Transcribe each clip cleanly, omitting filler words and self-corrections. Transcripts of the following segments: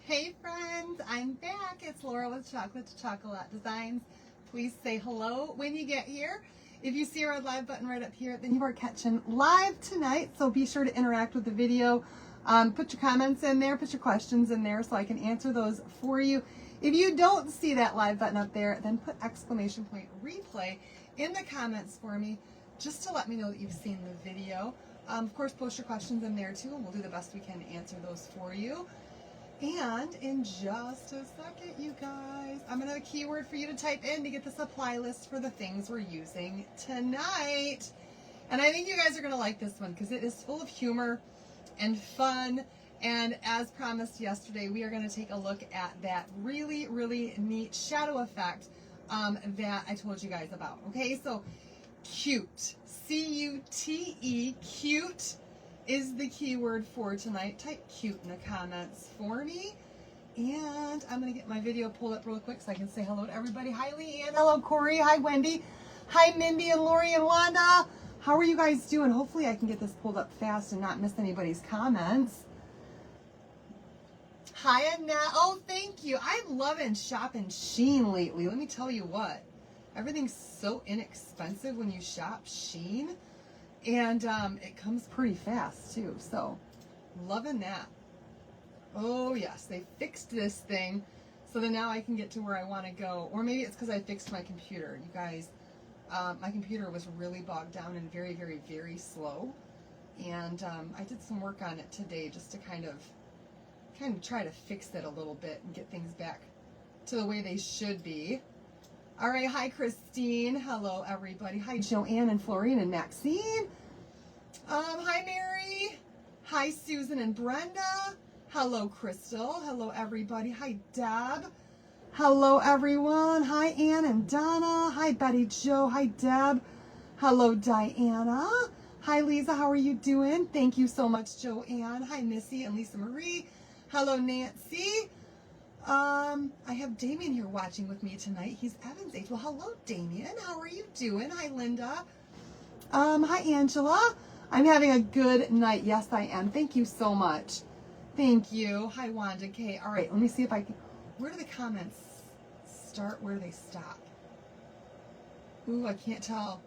Hey friends, I'm back. It's Laura with Chocolate to Chocolate Designs. Please say hello when you get here. If you see our live button right up here, then you are catching live tonight. So be sure to interact with the video. Put your comments in there, put your questions in there so I can answer those for you. If you don't see that live button up there, then put exclamation point replay in the comments for me just to let me know that you've seen the video. Of course, post your questions in there too, and we'll do the best we can to answer those for you. And in just a second, you guys, I'm going to have a keyword for you to type in to get the supply list for the things we're using tonight. And I think you guys are going to like this one because it is full of humor and fun. And as promised yesterday, we are going to take a look at that really, really neat shadow effect that I told you guys about. Okay, so cute, C-U-T-E, cute is the keyword for tonight. Type cute in the comments for me. And I'm going to get my video pulled up real quick so I can say hello to everybody. Hi, Leanne. Hello, Corey. Hi, Wendy. Hi, Mindy and Lori and Wanda. How are you guys doing? Hopefully I can get this pulled up fast and not miss anybody's comments. Hi, Annette. Oh, thank you. I'm loving shopping Shein lately. Let me tell you what. Everything's so inexpensive when you shop Shein. And it comes pretty fast too, so loving that. Oh yes, they fixed this thing so that now I can get to where I want to go. Or maybe it's because I fixed my computer. You guys, my computer was really bogged down and very, very, very slow. And I did some work on it today just to kind of try to fix it a little bit and get things back to the way they should be. All right, hi Christine. Hello everybody. Hi Joanne and Florine and Maxine. Hi Mary. Hi Susan and Brenda. Hello Crystal. Hello everybody. Hi Deb. Hello everyone. Hi Ann and Donna. Hi Betty Jo. Hi Deb. Hello Diana. Hi Lisa. How are you doing? Thank you so much, Joanne. Hi Missy and Lisa Marie. Hello Nancy. I have Damien here watching with me tonight. He's Evan's age. Well, hello, Damien. How are you doing? Hi, Linda. Hi, Angela. I'm having a good night. Yes, I am. Thank you so much. Thank you. Hi, Wanda K. All right, let me see if I can. Where do the comments start? Where do they stop? Ooh, I can't tell.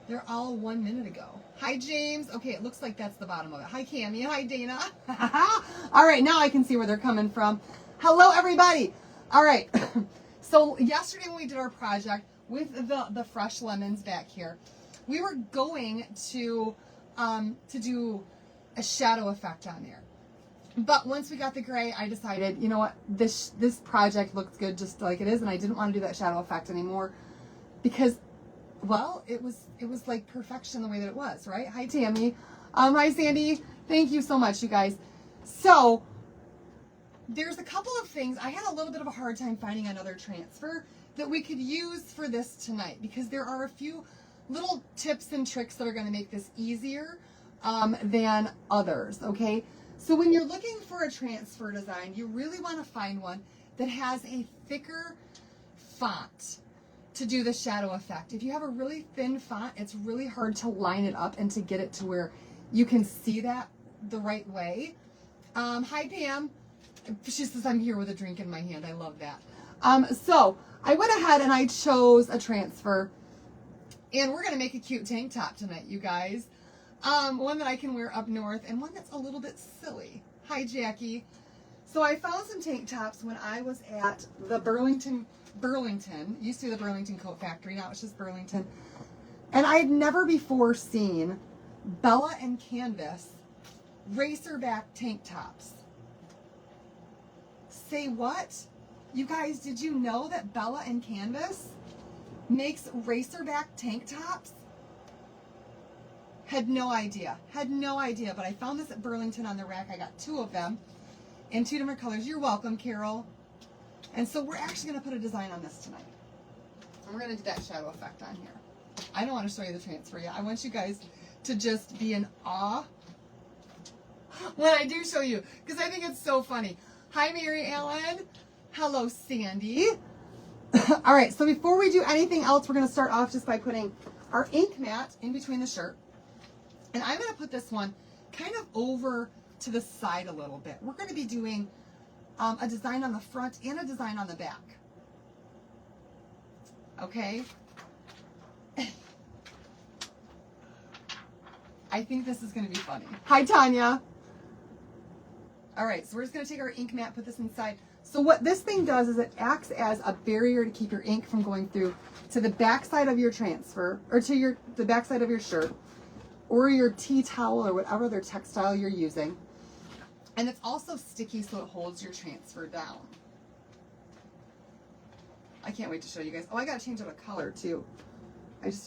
They're all 1 minute ago. Hi, James. Okay, it looks like that's the bottom of it. Hi, Cammie. Hi, Dana. All right, now I can see where they're coming from. Hello, everybody. All right. So yesterday when we did our project with the fresh lemons back here, we were going to do a shadow effect on there. But once we got the gray, I decided, you know what, this project looks good just like it is, and I didn't want to do that shadow effect anymore because, well, it was like perfection the way that it was, right? Hi, Tammy. Hi, Sandy. Thank you so much, you guys. So there's a couple of things. I had a little bit of a hard time finding another transfer that we could use for this tonight because there are a few little tips and tricks that are going to make this easier than others, okay? So when you're looking for a transfer design, you really want to find one that has a thicker font to do the shadow effect. If you have a really thin font, it's really hard to line it up and to get it to where you can see that the right way. Hi, Pam. She says, I'm here with a drink in my hand. I love that. So I went ahead and I chose a transfer, and we're going to make a cute tank top tonight, you guys. One that I can wear up north and one that's a little bit silly. Hi, Jackie. So I found some tank tops when I was at the Burlington, used to be the Burlington Coat Factory, now it's just Burlington. And I had never before seen Bella and Canvas racerback tank tops. Say what? You guys, did you know that Bella and Canvas makes racerback tank tops? Had no idea, but I found this at Burlington on the rack. I got 2 of them in 2 different colors. You're welcome, Carol. And so we're actually going to put a design on this tonight. And we're going to do that shadow effect on here. I don't want to show you the transfer yet. I want you guys to just be in awe when I do show you, because I think it's so funny. Hi, Mary Ellen. Hello, Sandy. All right, so before we do anything else, we're going to start off just by putting our ink mat in between the shirt. And I'm going to put this one kind of over to the side a little bit. We're going to be doing a design on the front and a design on the back. Okay? I think this is going to be funny. Hi, Tanya. All right, so we're just going to take our ink mat, put this inside. So what this thing does is it acts as a barrier to keep your ink from going through to the back side of your transfer, or to the back side of your shirt, or your tea towel, or whatever other textile you're using. And it's also sticky, so it holds your transfer down. I can't wait to show you guys. Oh, I got to change out a color too.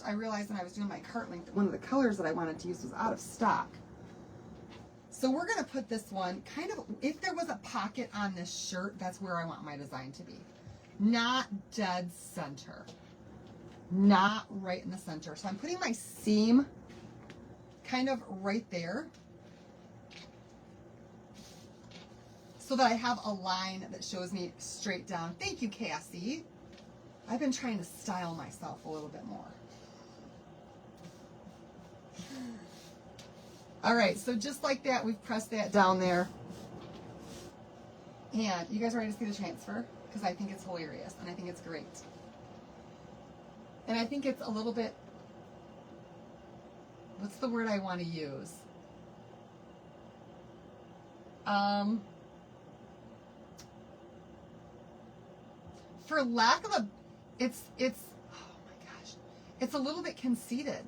I realized when I was doing my cart link that one of the colors that I wanted to use was out of stock. So we're going to put this one kind of, if there was a pocket on this shirt, that's where I want my design to be. Not dead center. Not right in the center. So I'm putting my seam kind of right there so that I have a line that shows me straight down. Thank you, Cassie. I've been trying to style myself a little bit more. All right, so just like that, we've pressed that down there. And you guys ready to see the transfer? Because I think it's hilarious and I think it's great. And I think it's a little bit, what's the word I want to use? For lack of a, it's, oh my gosh, it's a little bit conceited.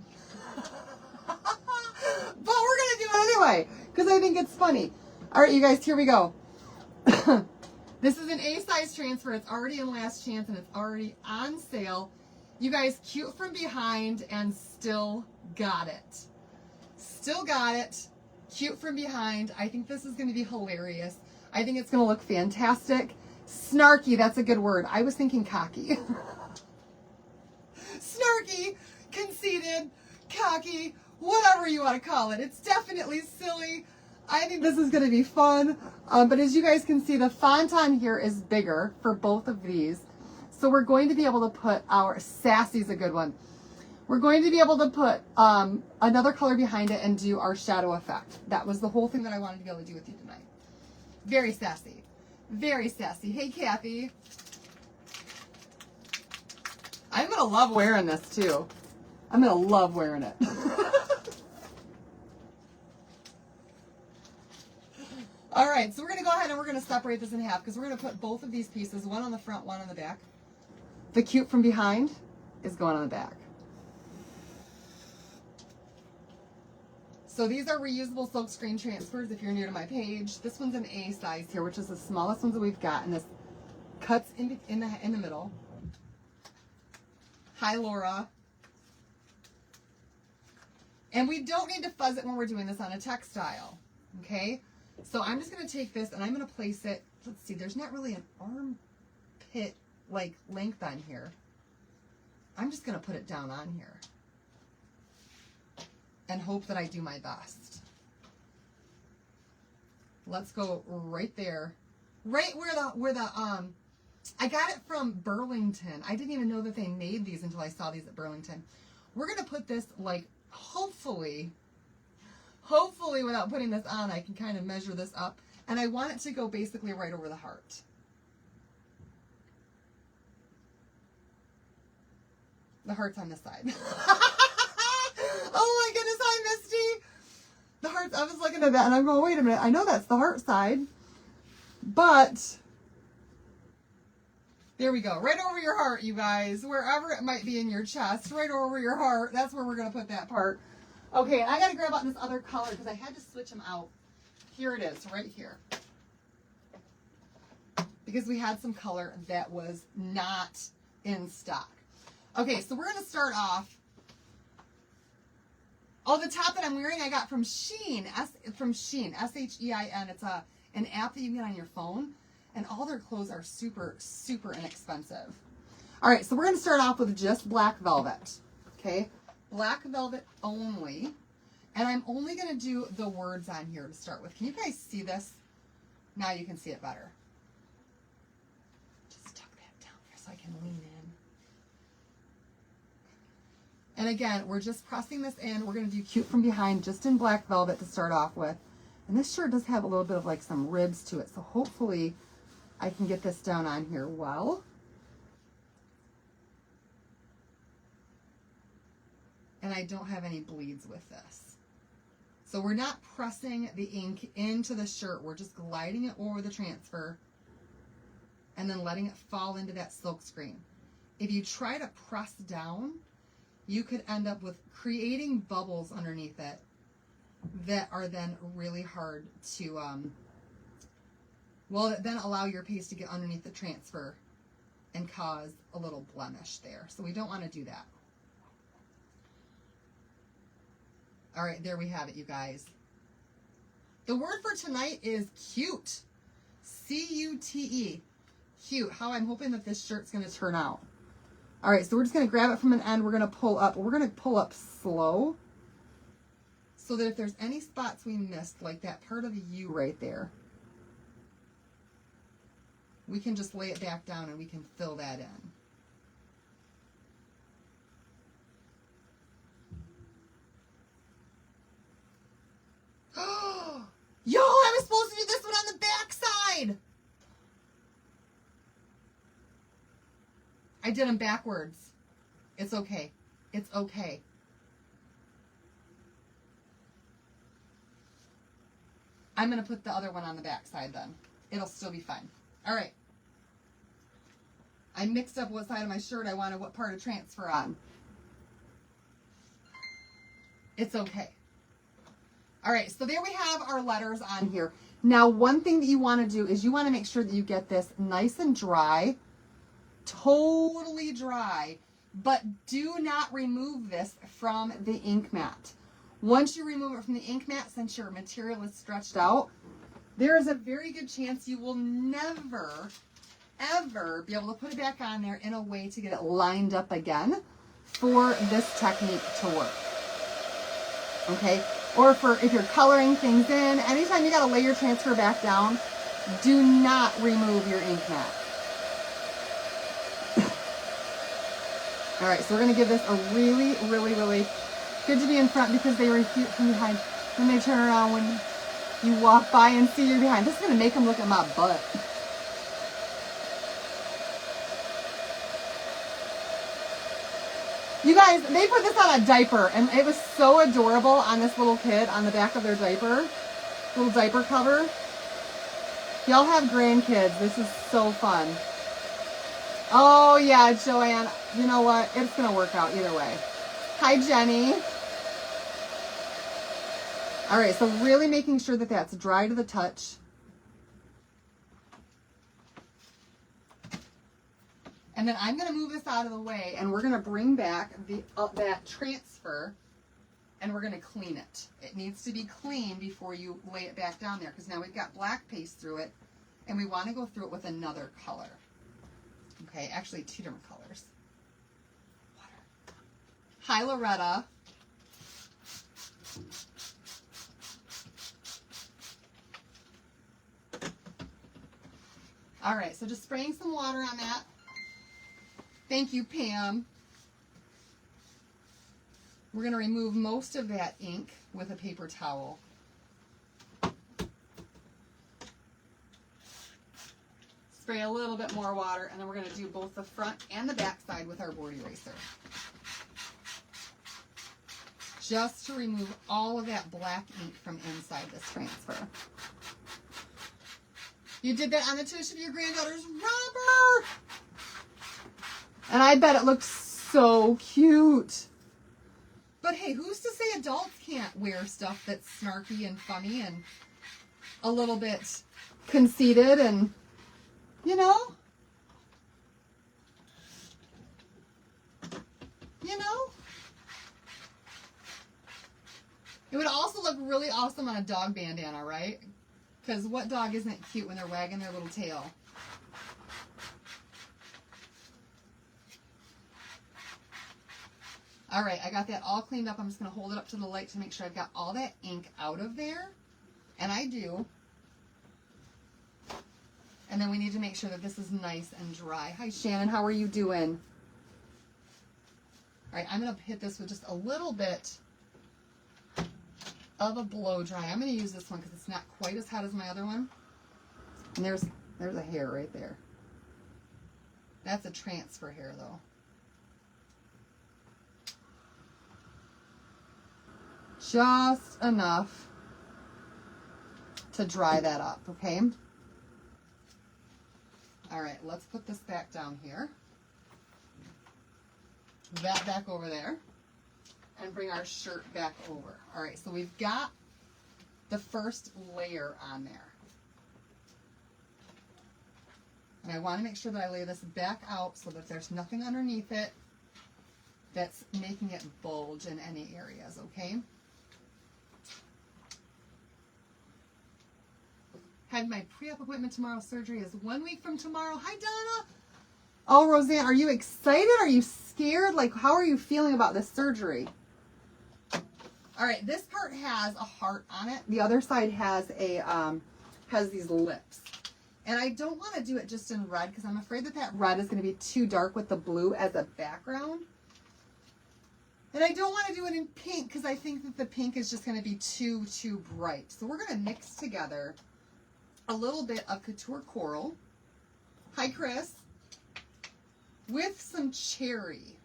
But we're going to do it anyway, because I think it's funny. All right, you guys, here we go. This is an A-size transfer. It's already in last chance, and it's already on sale. You guys, cute from behind, and still got it. Still got it. Cute from behind. I think this is going to be hilarious. I think it's going to look fantastic. Snarky, that's a good word. I was thinking cocky. Snarky, conceited, cocky, whatever you want to call it. It's definitely silly. I think this is going to be fun. But as you guys can see, the font on here is bigger for both of these. So we're going to be able to put our, Sassy's a good one. We're going to be able to put another color behind it and do our shadow effect. That was the whole thing that I wanted to be able to do with you tonight. Very sassy. Very sassy. Hey, Kathy. I'm going to love wearing this too. I'm going to love wearing it. All right, so we're going to go ahead and we're going to separate this in half because we're going to put both of these pieces, one on the front, one on the back. The cute from behind is going on the back. So these are reusable silk screen transfers if you're new to my page. This one's an A size here, which is the smallest ones that we've got, and this cuts in the middle. Hi, Laura. And we don't need to fuzz it when we're doing this on a textile, okay? So I'm just going to take this and I'm going to place it. Let's see, there's not really an armpit like length on here. I'm just going to put it down on here and hope that I do my best. Let's go right there. Right where the I got it from Burlington. I didn't even know that they made these until I saw these at Burlington. We're going to put this like hopefully without putting this on, I can kind of measure this up. And I want it to go basically right over the heart. The heart's on this side. Oh my goodness, hi Misty. The heart's, I was looking at that and I'm going, wait a minute, I know that's the heart side. But, there we go. Right over your heart, you guys. Wherever it might be in your chest, right over your heart. That's where we're going to put that part. Okay, and I got to grab out this other color because I had to switch them out. Here it is, right here. Because we had some color that was not in stock. Okay, so we're going to start off. Oh, the top that I'm wearing I got from Shein. S-H-E-I-N. It's an app that you can get on your phone. And all their clothes are super, super inexpensive. All right, so we're going to start off with just black velvet. Okay, black velvet only. And I'm only going to do the words on here to start with. Can you guys see this? Now you can see it better. Just tuck that down here so I can lean in. And again, we're just pressing this in. We're going to do cute from behind just in black velvet to start off with. And this shirt does have a little bit of like some ribs to it. So hopefully I can get this down on here well. And I don't have any bleeds with this. So we're not pressing the ink into the shirt. We're just gliding it over the transfer and then letting it fall into that silk screen. If you try to press down, you could end up with creating bubbles underneath it that are then really hard to, then allow your paste to get underneath the transfer and cause a little blemish there. So we don't want to do that. All right, there we have it, you guys. The word for tonight is cute. C-U-T-E. Cute. How I'm hoping that this shirt's going to turn out. All right, so we're just going to grab it from an end. We're going to pull up. We're going to pull up slow so that if there's any spots we missed, like that part of the U right there, we can just lay it back down and we can fill that in. Yo, I was supposed to do this one on the back side. I did them backwards. It's okay. It's okay. I'm going to put the other one on the back side then. It'll still be fine. All right. I mixed up what side of my shirt I wanted what part to transfer on. It's okay. All right, so there we have our letters on here. Now, one thing that you want to do is you want to make sure that you get this nice and dry, totally dry, but do not remove this from the ink mat. Once you remove it from the ink mat, since your material is stretched out, there is a very good chance you will never, ever be able to put it back on there in a way to get it lined up again for this technique to work. Okay? Or for if you're coloring things in, anytime you got to lay your transfer back down, do not remove your ink mat. All right, so we're going to give this a really, really, really good to be in front because they refute from behind. When they turn around, when you walk by and see you're behind, this is going to make them look at my butt. You guys, they put this on a diaper, and it was so adorable on this little kid on the back of their diaper. Little diaper cover. Y'all have grandkids. This is so fun. Oh, yeah, Joanne. You know what? It's going to work out either way. Hi, Jenny. All right, so really making sure that that's dry to the touch. And then I'm going to move this out of the way, and we're going to bring back that transfer, and we're going to clean it. It needs to be clean before you lay it back down there, because now we've got black paste through it, and we want to go through it with another color. Okay, actually 2 different colors. Water. Hi, Loretta. All right, so just spraying some water on that. Thank you, Pam. We're going to remove most of that ink with a paper towel. Spray a little bit more water, and then we're going to do both the front and the back side with our board eraser. Just to remove all of that black ink from inside this transfer. You did that on the tush of your granddaughter's rubber! And I bet it looks so cute. But hey, who's to say adults can't wear stuff that's snarky and funny and a little bit conceited and, you know? You know? It would also look really awesome on a dog bandana, right? Because what dog isn't cute when they're wagging their little tail? All right, I got that all cleaned up. I'm just going to hold it up to the light to make sure I've got all that ink out of there. And I do. And then we need to make sure that this is nice and dry. Hi, Shannon. How are you doing? All right, I'm going to hit this with just a little bit of a blow dry. I'm going to use this one because it's not quite as hot as my other one. And there's a hair right there. That's a transfer hair though. Just enough to dry that up, okay? All right, let's put this back down here. That back over there. And bring our shirt back over. All right, so we've got the first layer on there. And I want to make sure that I lay this back out so that there's nothing underneath it that's making it bulge in any areas, okay? Had my pre-op appointment tomorrow. Surgery is 1 week from tomorrow. Hi, Donna. Oh, Roseanne, are you excited? Are you scared? Like, how are you feeling about this surgery? All right, this part has a heart on it. The other side has a has these lips. And I don't want to do it just in red because I'm afraid that that red is going to be too dark with the blue as a background. And I don't want to do it in pink because I think that the pink is just going to be too bright. So we're going to mix together a little bit of Couture Coral. Hi, Chris. With some cherry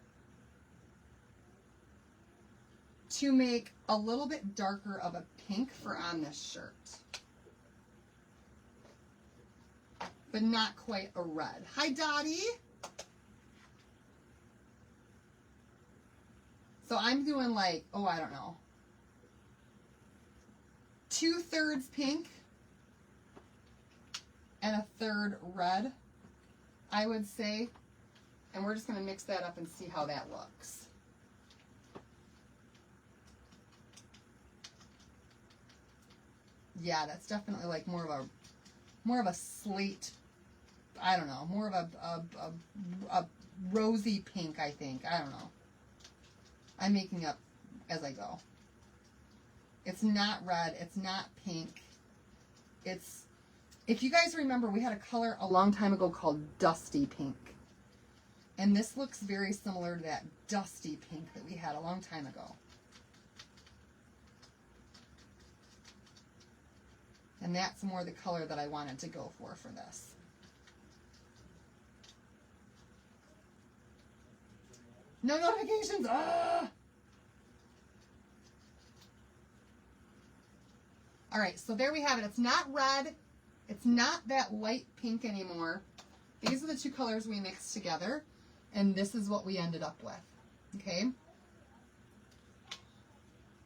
to make a little bit darker of a pink for on this shirt. But not quite a red. Hi, Dottie. So I'm doing like, oh, I don't know, 2/3 pink and 1/3 red, I would say. And we're just going to mix that up and see how that looks. Yeah, that's definitely like more of a slate, I don't know, more of a rosy pink, I think. I don't know. I'm making up as I go. It's not red. It's not pink. It's, if you guys remember, we had a color a long time ago called Dusty Pink. And this looks very similar to that dusty pink that we had a long time ago. And that's more the color that I wanted to go for this. No notifications! Ah! All right, so there we have it. It's not red. It's not that light pink anymore. These are the two colors we mixed together. And this is what we ended up with, okay?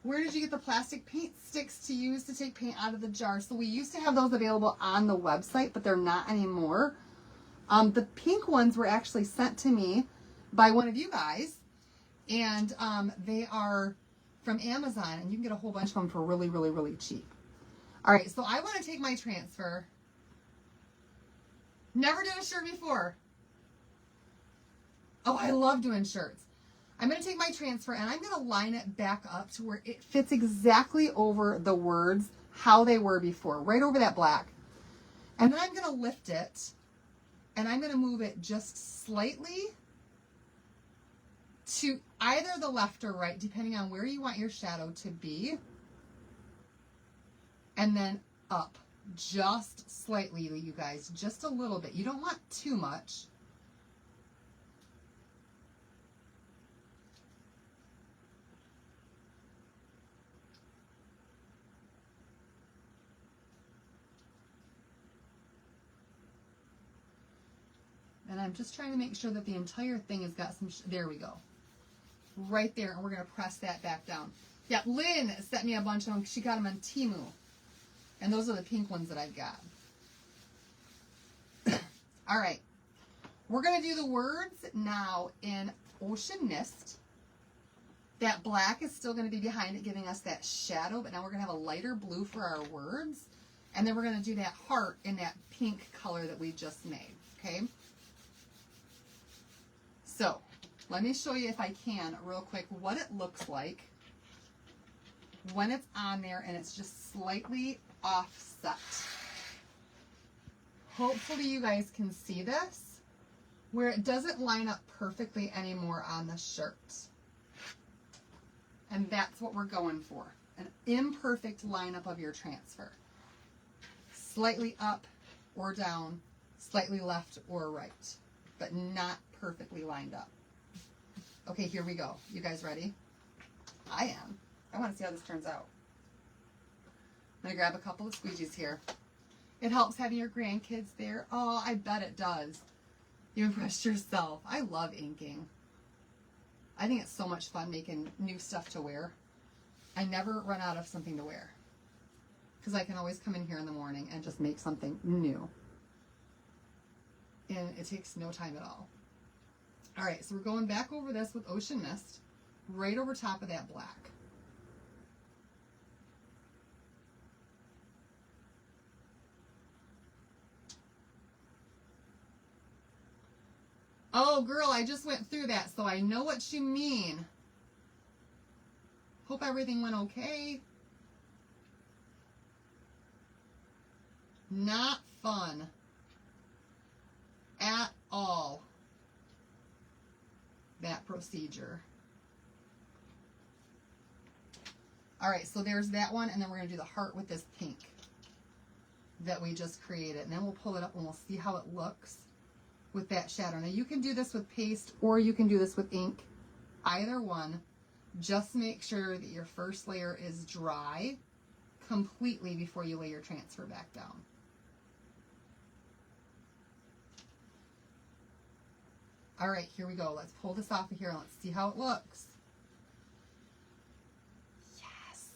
Where did you get the plastic paint sticks to use to take paint out of the jar? So we used to have those available on the website, but they're not anymore. The pink ones were actually sent to me by one of you guys, and they are from Amazon, and you can get a whole bunch of them for really, really, really cheap. All right, so I want to take my transfer. Never did a shirt before. Oh, I love doing shirts. I'm going to take my transfer and I'm going to line it back up to where it fits exactly over the words how they were before, right over that black. And then I'm going to lift it and I'm going to move it just slightly to either the left or right, depending on where you want your shadow to be. And then up just slightly, you guys, just a little bit. You don't want too much. And I'm just trying to make sure that the entire thing has got some, there we go. Right there, and we're going to press that back down. Yeah, Lynn sent me a bunch of them. She got them on Temu. And those are the pink ones that I've got. All right. We're going to do the words now in Ocean Mist. That black is still going to be behind it, giving us that shadow. But now we're going to have a lighter blue for our words. And then we're going to do that heart in that pink color that we just made. Okay? So, let me show you, if I can, real quick, what it looks like when it's on there and it's just slightly offset. Hopefully you guys can see this, where it doesn't line up perfectly anymore on the shirt. And that's what we're going for. an imperfect lineup of your transfer. Slightly up or down, slightly left or right, but not perfectly lined up. Okay, here we go. You guys ready? I am. I want to see how this turns out. I'm going to grab a couple of squeegees here. It helps having your grandkids there. Oh, I bet it does. You impressed yourself. I love inking. I think it's so much fun making new stuff to wear. I never run out of something to wear because I can always come in here in the morning and just make something new. And it takes no time at all. All right, so we're going back over this with Ocean Mist right over top of that black. Oh, girl, I just went through that, so I know what you mean. Hope everything went okay. Not fun at all, that procedure. All right, so there's that one, and then we're going to do the heart with this pink that we just created. And then we'll pull it up and we'll see how it looks with that shadow. Now you can do this with paste or you can do this with ink. Either one. Just make sure that your first layer is dry completely before you lay your transfer back down. All right, here we go. Let's pull this off of here and let's see how it looks. Yes.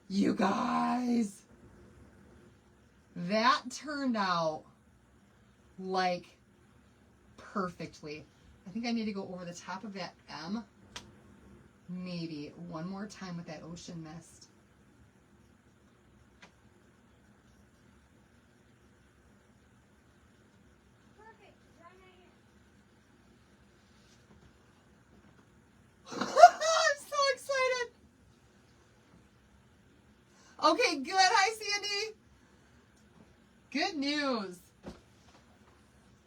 You guys. That turned out like perfectly. I think I need to go over the top of that M maybe one more time with that Ocean Mist. Perfect. I'm so excited. Okay, good. Hi, Sandy. Good news.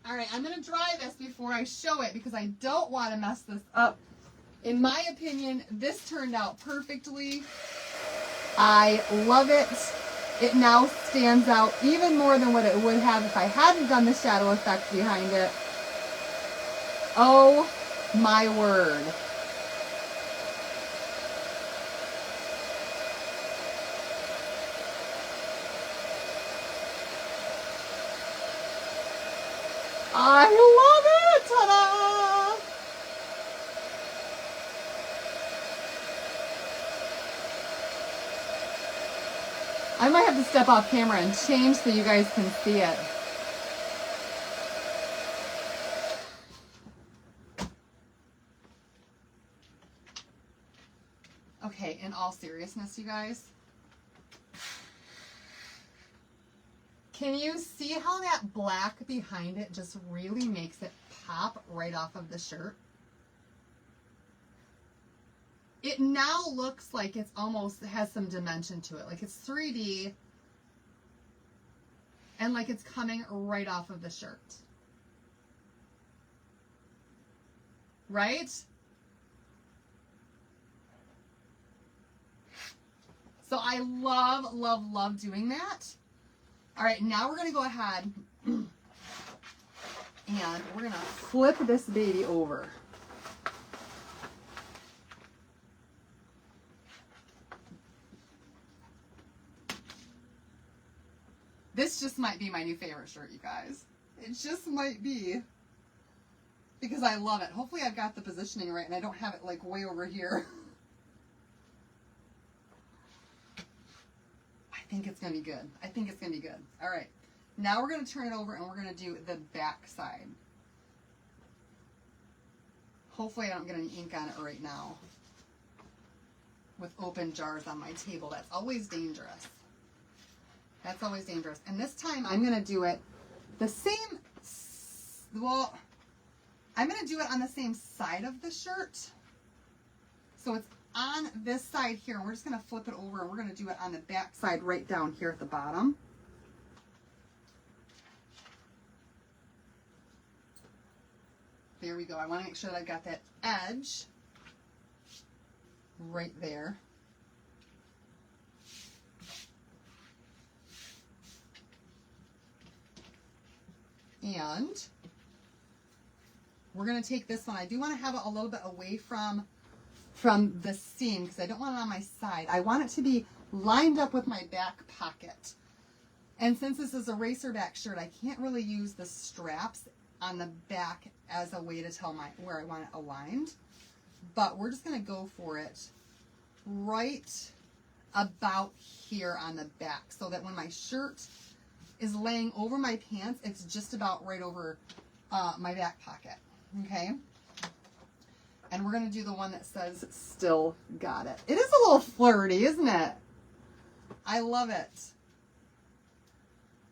All right, I'm going to dry this before I show it because I don't want to mess this up. In my opinion, this turned out perfectly. I love it. It now stands out even more than what it would have if I hadn't done the shadow effect behind it. Oh my word. I love it! Ta-da! I might have to step off camera and change so you guys can see it. Okay, in all seriousness, you guys, can you see how that black behind it just really makes it pop right off of the shirt? It now looks like it's almost has some dimension to it. Like it's 3D and like it's coming right off of the shirt. Right? So I love, love, love doing that. All right, now we're going to go ahead and we're going to flip this baby over. This just might be my new favorite shirt, you guys. It just might be. Because I love it. Hopefully I've got the positioning right and I don't have it like way over here. I think it's going to be good. I think it's going to be good. All right. Now we're going to turn it over and we're going to do the back side. Hopefully I don't get any ink on it right now. With open jars on my table. That's always dangerous. That's always dangerous. And this time I'm going to do it the same, well, I'm going to do it on the same side of the shirt. So it's on this side here. And we're just going to flip it over and we're going to do it on the back side right down here at the bottom. There we go. I want to make sure that I've got that edge right there. And we're going to take this one. I do want to have it a little bit away from the seam because I don't want it on my side. I want it to be lined up with my back pocket. And since this is a racer back shirt, I can't really use the straps on the back as a way to tell where I want it aligned. But we're just going to go for it right about here on the back so that when my shirt is laying over my pants, it's just about right over my back pocket. Okay? And we're going to do the one that says still got it. It is a little flirty, isn't it? I love it.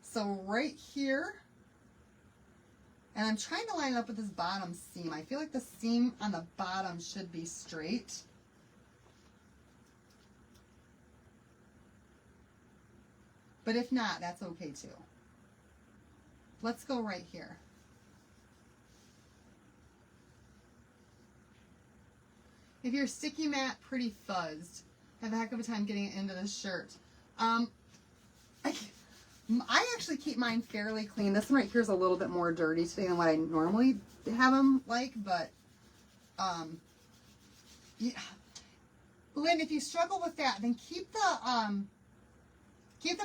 So right here, and I'm trying to line it up with this bottom seam. I feel like the seam on the bottom should be straight. But if not, that's okay too. Let's go right here. If you're sticky matte, pretty fuzzed, have a heck of a time getting it into this shirt. I actually keep mine fairly clean. This one right here is a little bit more dirty today than what I normally have them like, but yeah. Lynn, if you struggle with that, then keep the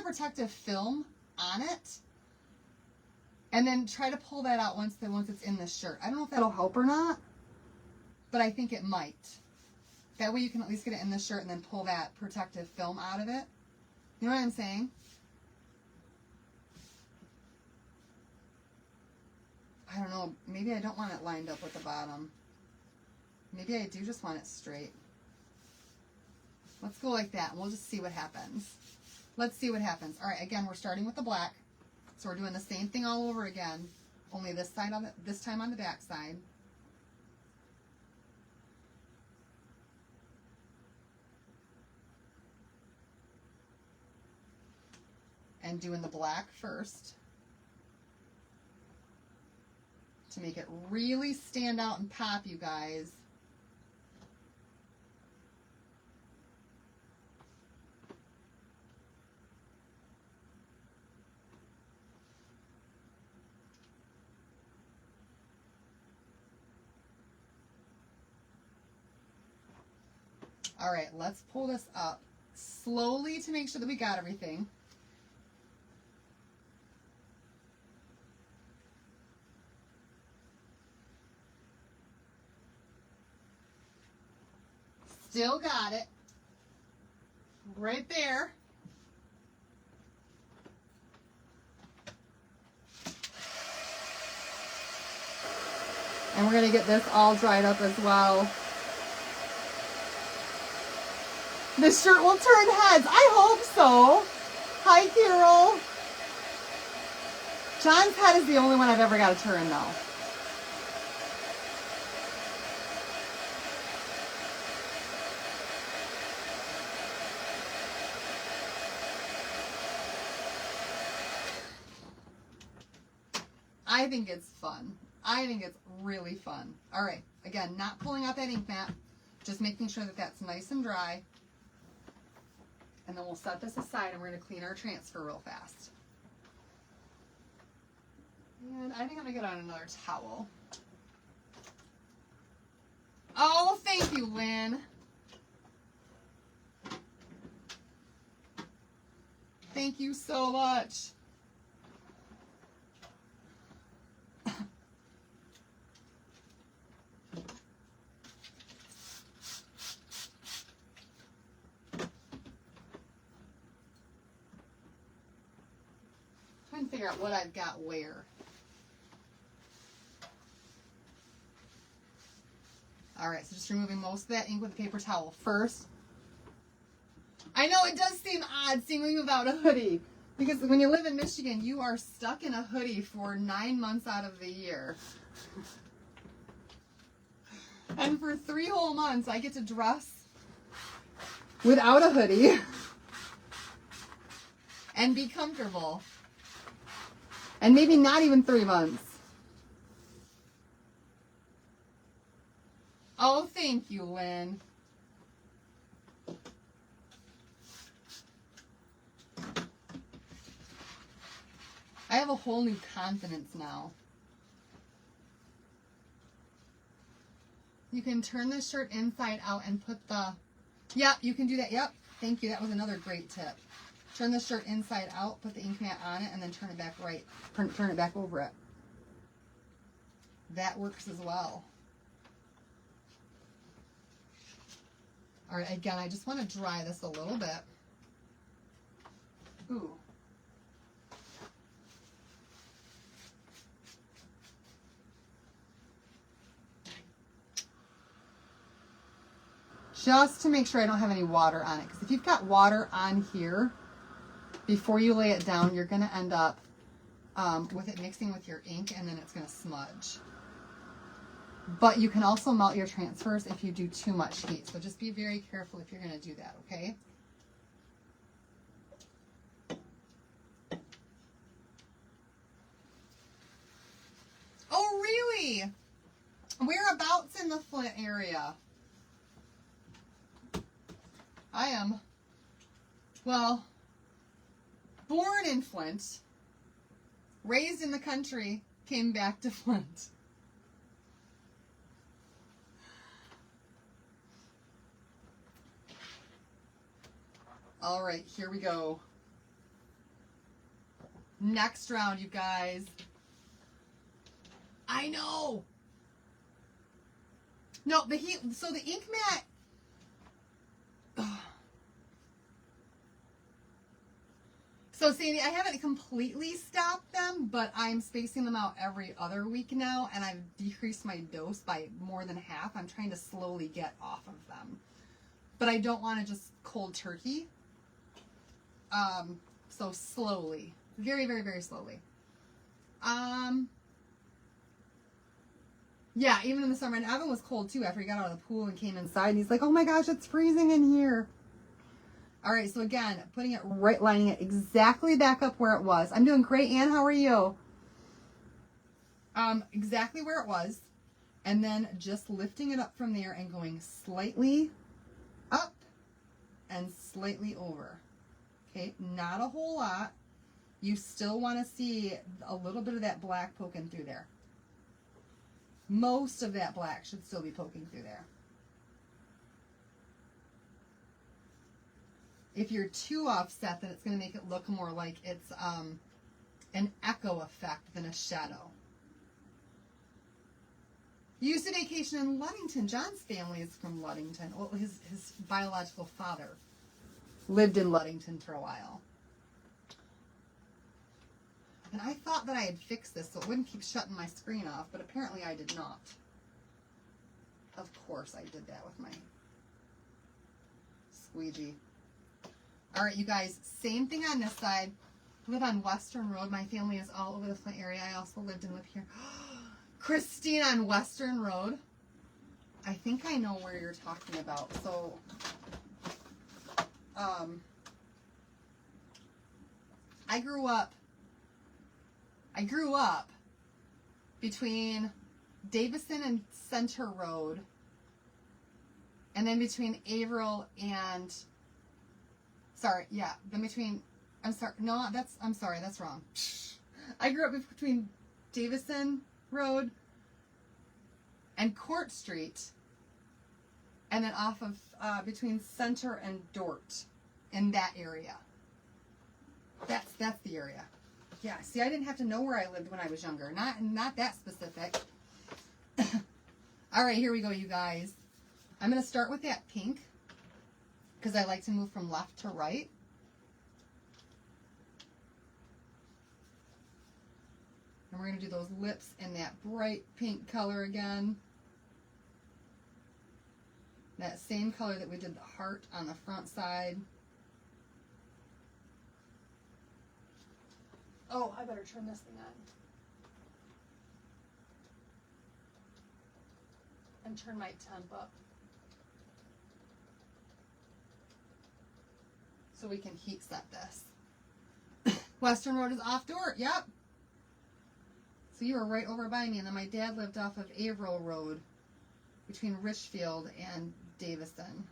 protective film on it, and then try to pull that out once it's in the shirt. I don't know if that'll help or not, but I think it might. That way you can at least get it in the shirt and then pull that protective film out of it. You know what I'm saying? I don't know. Maybe I don't want it lined up with the bottom. Maybe I do just want it straight. Let's go like that, and we'll just see what happens. Let's see what happens. All right, again, we're starting with the black. So we're doing the same thing all over again, only this time on the back side. And doing the black first to make it really stand out and pop, you guys. All right, let's pull this up slowly to make sure that we got everything. Still got it. Right there. And we're going to get this all dried up as well. This shirt will turn heads. I hope so. Hi, Carol. John's head is the only one I've ever got to turn, though. I think it's fun. I think it's really fun. All right. Again, not pulling out that ink mat. Just making sure that that's nice and dry. And then we'll set this aside and we're going to clean our transfer real fast. And I think I'm going to get on another towel. Oh, thank you, Lynn. Thank you so much. Trying to figure out what I've got where. All right, so just removing most of that ink with a paper towel first. I know it does seem odd seeing you without a hoodie, because when you live in Michigan, you are stuck in a hoodie for 9 months out of the year. And for 3 whole months, I get to dress without a hoodie and be comfortable. And maybe not even 3 months. Oh, thank you, Lynn. I have a whole new confidence now. You can turn the shirt inside out and put the... Yep, you can do that. Yep, thank you. That was another great tip. Turn the shirt inside out, put the ink mat on it, and then turn it back right. Turn it back over it. That works as well. All right, again, I just want to dry this a little bit. Ooh. Just to make sure I don't have any water on it. Because if you've got water on here, before you lay it down, you're going to end up with it mixing with your ink, and then it's going to smudge. But you can also melt your transfers if you do too much heat. So just be very careful if you're going to do that, okay? Oh, really? Whereabouts in the Flint area? I am, well, born in Flint, raised in the country, came back to Flint. All right, here we go. Next round, you guys. I know. No, the heat, so the ink mat. So Sandy, I haven't completely stopped them, but I'm spacing them out every other week now, and I've decreased my dose by more than half. I'm trying to slowly get off of them. But I don't want to just cold turkey. So slowly. Very, very, very slowly. Yeah, even in the summer. And Evan was cold too after he got out of the pool and came inside, and he's like, oh my gosh, it's freezing in here. All right, so again, putting it right, lining it exactly back up where it was. I'm doing great, Ann. How are you? Exactly where it was. And then just lifting it up from there and going slightly up and slightly over. Okay, not a whole lot. You still want to see a little bit of that black poking through there. Most of that black should still be poking through there. If you're too offset, then it's going to make it look more like it's an echo effect than a shadow. Used to vacation in Ludington. John's family is from Ludington. Well, his biological father lived in Ludington for a while. And I thought that I had fixed this so it wouldn't keep shutting my screen off, but apparently I did not. Of course I did that with my squeegee. All right, you guys, same thing on this side. I live on Western Road. My family is all over the Flint area. I also lived and live here. Christine on Western Road. I think I know where you're talking about. So, I grew up between Davison and Center Road, and then between Averill and, that's wrong. I grew up between Davison Road and Court Street, and then off of, between Center and Dort, in that area. That's the area. Yeah, see, I didn't have to know where I lived when I was younger. Not that specific. All right, here we go, you guys. I'm going to start with that pink because I like to move from left to right. And we're going to do those lips in that bright pink color again. That same color that we did the heart on the front side. Oh, I better turn this thing on. And turn my temp up. So we can heat set this. Western Road is off Dort, yep. So you were right over by me, and then my dad lived off of Averill Road. between Richfield and Davison.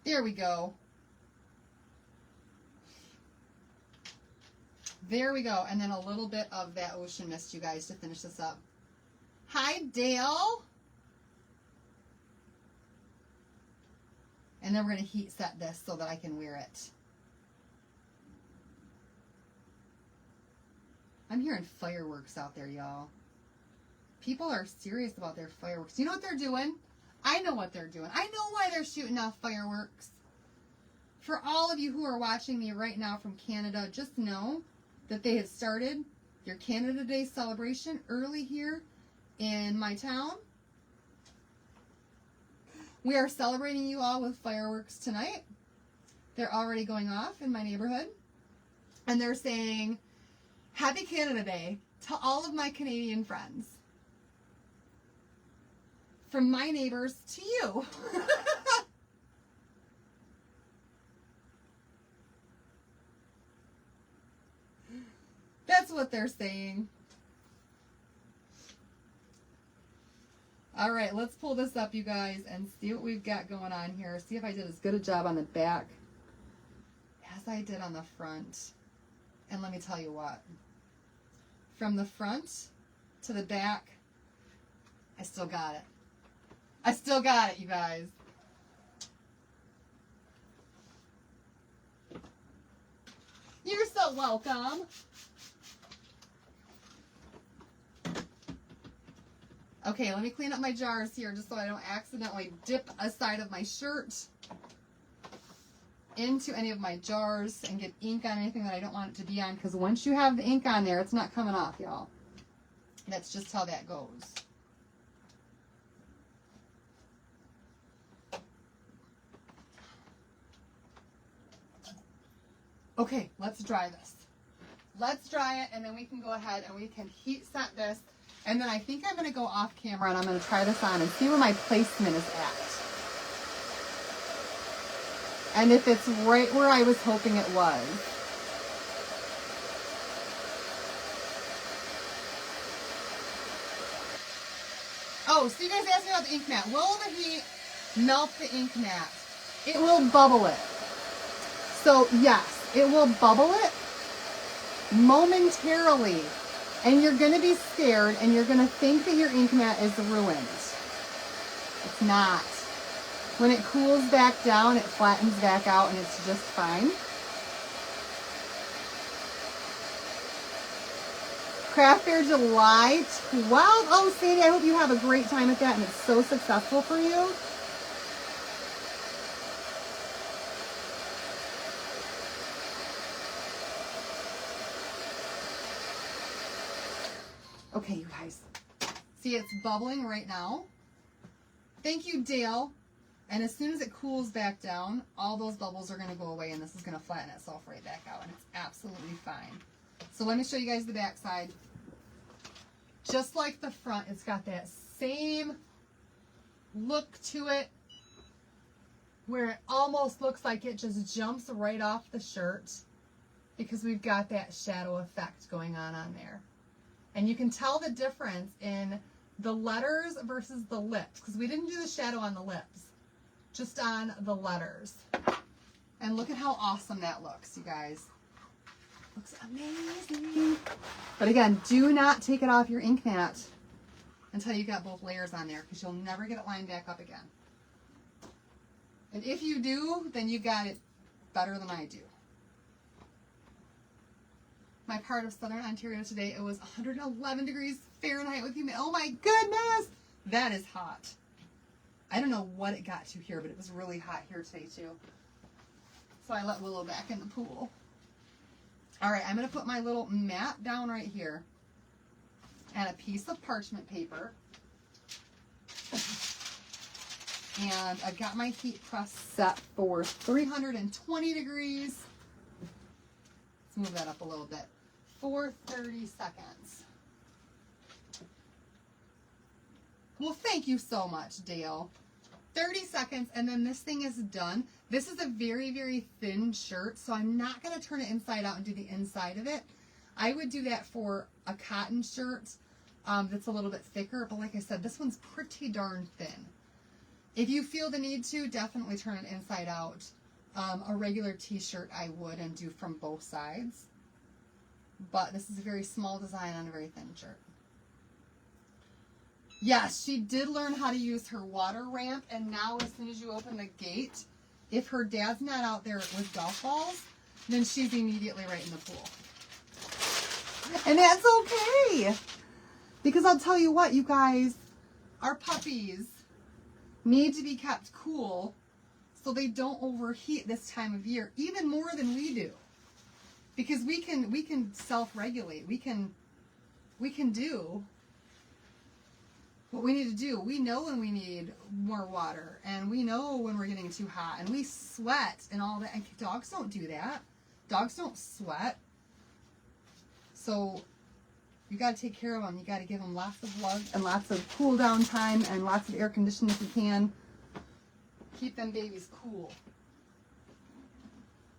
There we go. There we go. And then a little bit of that ocean mist, you guys, to finish this up. Hi, Dale. And then we're going to heat set this so that I can wear it. I'm hearing fireworks out there, y'all. People are serious about their fireworks. You know what they're doing? I know what they're doing. I know why they're shooting off fireworks. For all of you who are watching me right now from Canada, just know that they have started your Canada Day celebration early here in my town. We are celebrating you all with fireworks tonight. They're already going off in my neighborhood. And they're saying, Happy Canada Day to all of my Canadian friends. From my neighbors to you. That's what they're saying. All right, let's pull this up, you guys, and see what we've got going on here. See if I did as good a job on the back as I did on the front. And let me tell you what. From the front to the back, I still got it. I still got it, you guys. You're so welcome. Okay, let me clean up my jars here just so I don't accidentally dip a side of my shirt into any of my jars and get ink on anything that I don't want it to be on, because once you have the ink on there, it's not coming off, y'all. That's just how that goes. Okay, let's dry this. Let's dry it, and then we can go ahead and we can heat set this. And then I think I'm going to go off camera and I'm going to try this on and see where my placement is at. And if it's right where I was hoping it was. Oh, so you guys asked me about the ink mat. Will the heat melt the ink mat? It will bubble it. So yes, it will bubble it momentarily. And you're going to be scared and you're going to think that your ink mat is ruined. It's not. When it cools back down, it flattens back out and it's just fine. Craft Fair July 12th. Oh, Sandy, I hope you have a great time at that and it's so successful for you. Okay, you guys. See, it's bubbling right now. Thank you, Dale. And as soon as it cools back down, all those bubbles are going to go away and this is going to flatten itself right back out and it's absolutely fine. So let me show you guys the back side. Just like the front, it's got that same look to it where it almost looks like it just jumps right off the shirt because we've got that shadow effect going on there. And you can tell the difference in the letters versus the lips, because we didn't do the shadow on the lips, just on the letters. And look at how awesome that looks, you guys. Looks amazing. But again, do not take it off your ink mat until you got both layers on there, because you'll never get it lined back up again. And if you do, then you got it better than I do. My part of Southern Ontario today, it was 111 degrees Fahrenheit with humidity. Oh my goodness! That is hot. I don't know what it got to here, but it was really hot here today too. So I let Willow back in the pool. All right, I'm going to put my little mat down right here and a piece of parchment paper. And I've got my heat press set for 320 degrees. Let's move that up a little bit. For 30 seconds. Well, thank you so much, Dale. 30 seconds, and then this thing is done. This is a very, very thin shirt, so I'm not going to turn it inside out and do the inside of it. I would do that for a cotton shirt that's a little bit thicker, but like I said, this one's pretty darn thin. If you feel the need to, definitely turn it inside out. A regular t-shirt I would and do from both sides. But this is a very small design on a very thin shirt. Yes, she did learn how to use her water ramp, and now as soon as you open the gate, if her dad's not out there with golf balls, then she's immediately right in the pool. And that's okay. Because I'll tell you what, you guys, our puppies need to be kept cool so they don't overheat this time of year, even more than we do. Because we can self-regulate. We can do what we need to do. We know when we need more water, and we know when we're getting too hot, and we sweat and all that. And dogs don't do that. Dogs don't sweat. So you got to take care of them. You got to give them lots of love and lots of cool down time and lots of air conditioning if you can. Keep them babies cool.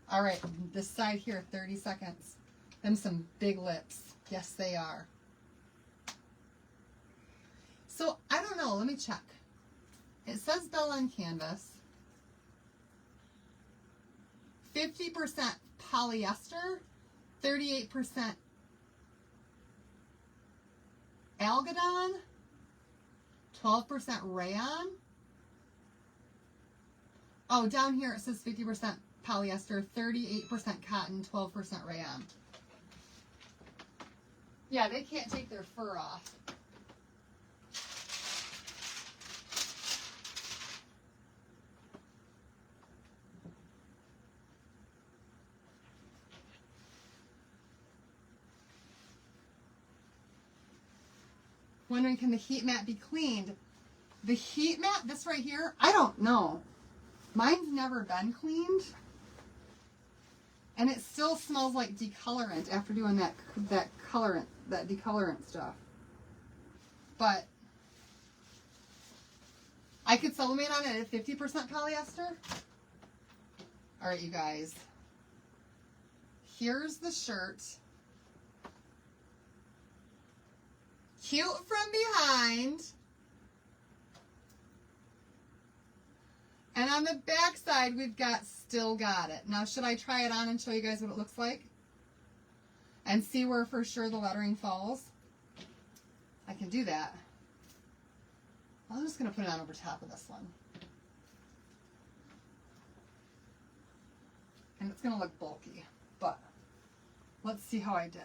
All right, this side here, 30 seconds. Them some big lips. Yes, they are. So, I don't know. Let me check. It says Bella on canvas. 50% polyester, 38% algodon, 12% rayon. Oh, down here it says 50% polyester, 38% cotton, 12% rayon. Yeah, they can't take their fur off. Wondering, can the heat mat be cleaned? The heat mat, this right here, I don't know. Mine's never been cleaned. And it still smells like decolorant after doing that decolorant stuff. But I could sublimate on it at 50% polyester. All right, you guys. Here's the shirt. Cute from behind. And on the back side, we've got Still Got It. Now, should I try it on and show you guys what it looks like? And see where for sure the lettering falls? I can do that. I'm just going to put it on over top of this one. And it's going to look bulky, but let's see how I did.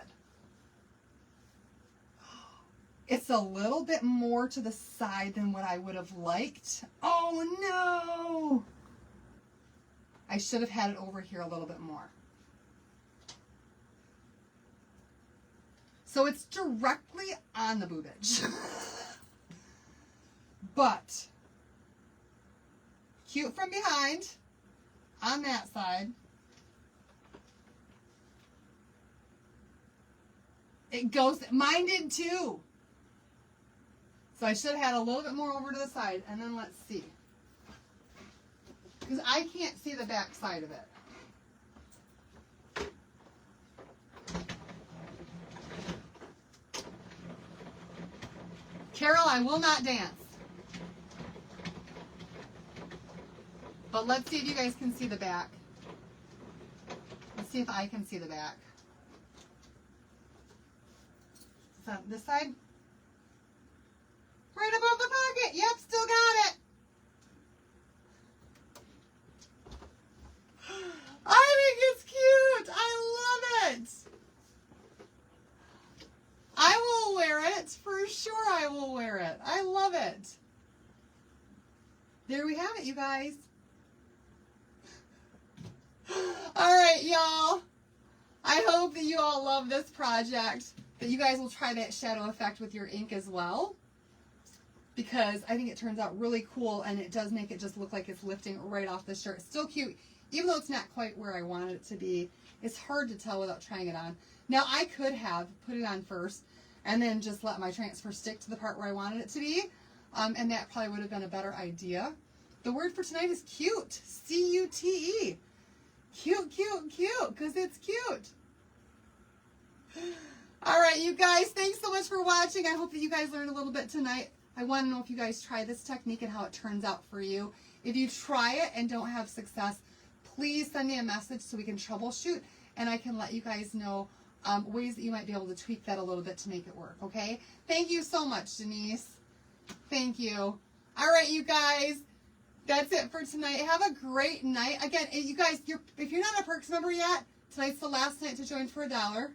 It's a little bit more to the side than what I would have liked. Oh no! I should have had it over here a little bit more. So it's directly on the boobage. But cute from behind on that side. It goes, mine did too. So I should have had a little bit more over to the side, and then let's see. Because I can't see the back side of it. Carol, I will not dance. But let's see if you guys can see the back. Let's see if I can see the back. So this side? Right above the pocket. Yep, still got it. I think it's cute. I love it. I will wear it. For sure I will wear it. I love it. There we have it, you guys. All right, y'all. I hope that you all love this project, that you guys will try that shadow effect with your ink as well, because I think it turns out really cool, and it does make it just look like it's lifting right off the shirt. It's still cute, even though it's not quite where I wanted it to be. It's hard to tell without trying it on. Now, I could have put it on first and then just let my transfer stick to the part where I wanted it to be, and that probably would have been a better idea. The word for tonight is cute. C-U-T-E. Cute, cute, cute, because it's cute. All right, you guys, thanks so much for watching. I hope that you guys learned a little bit tonight. I want to know if you guys try this technique and how it turns out for you. If you try it and don't have success, please send me a message so we can troubleshoot and I can let you guys know ways that you might be able to tweak that a little bit to make it work, okay? Thank you so much, Denise. Thank you. All right, you guys, that's it for tonight. Have a great night. Again, you guys, if you're not a Perks member yet, tonight's the last night to join for $1.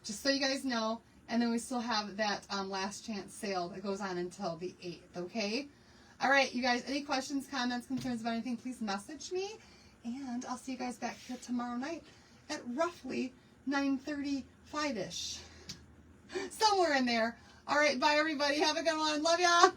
Just so you guys know. And then we still have that last chance sale that goes on until the 8th, okay? All right, you guys, any questions, comments, concerns about anything, please message me. And I'll see you guys back here tomorrow night at roughly 9:35-ish. Somewhere in there. All right, bye, everybody. Have a good one. Love ya.